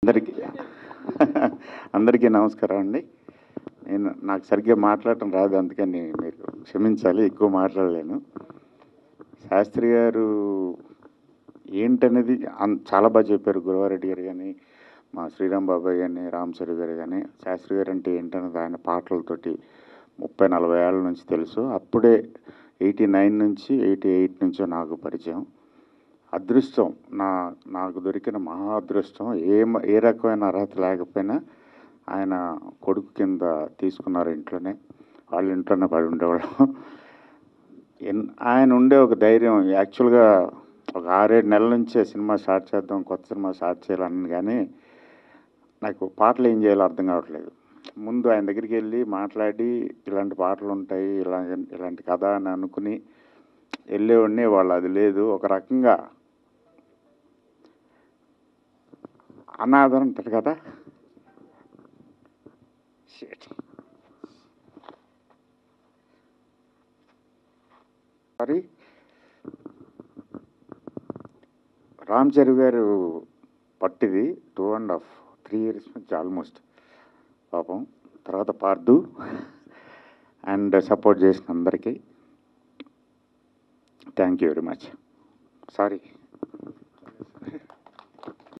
అందరికీ అందరికీ నమస్కారం అండి. నాకు సరిగ్గా మాట్లాడటం రాదు, అందుకని మీరు క్షమించాలి, ఎక్కువ మాట్లాడలేను. శాస్త్రి గారు ఏంటనేది చాలా బాగా చెప్పారు. గురవారెడ్డి గారు కానీ, మా శ్రీరామ్ బాబాయ్ కానీ, రామ్ చరణ్ గారు కానీ. శాస్త్రి గారు అంటే ఏంటనేది ఆయన పాటలతోటి 30-40 ఏళ్ళ నుంచి తెలుసు. అప్పుడే 89 నుంచి 88 నుంచో నాకు పరిచయం. అదృష్టం, నాకు దొరికిన మహా అదృష్టం. ఏ రకమైన అర్హత లేకపోయినా ఆయన కొడుకు కింద తీసుకున్నారు ఇంట్లోనే. వాళ్ళ ఇంట్లోనే పడి ఉండేవాళ్ళం. ఆయన ఉండే ఒక ధైర్యం. యాక్చువల్గా ఒక 6-7 నెలల నుంచే సినిమా స్టార్ట్ చేద్దాం, కొత్త సినిమా స్టార్ట్ చేయాలని, కానీ నాకు పాటలు ఏం చేయాలో అర్థం కావట్లేదు. ముందు ఆయన దగ్గరికి వెళ్ళి మాట్లాడి, ఇలాంటి పాటలు ఉంటాయి, ఇలాంటి కథ అని అనుకుని వెళ్ళేవాడిని. వాళ్ళు అది లేదు, ఒక రకంగా అనాథం అంటారు కదా. సారీ, రామ్ చరణ్ గారు పట్టిది 2.5-3 years నుంచి ఆల్మోస్ట్. పాపం. తర్వాత పార్దు అండ్ సపోర్ట్ చేసిన అందరికీ thank you very much. Sorry.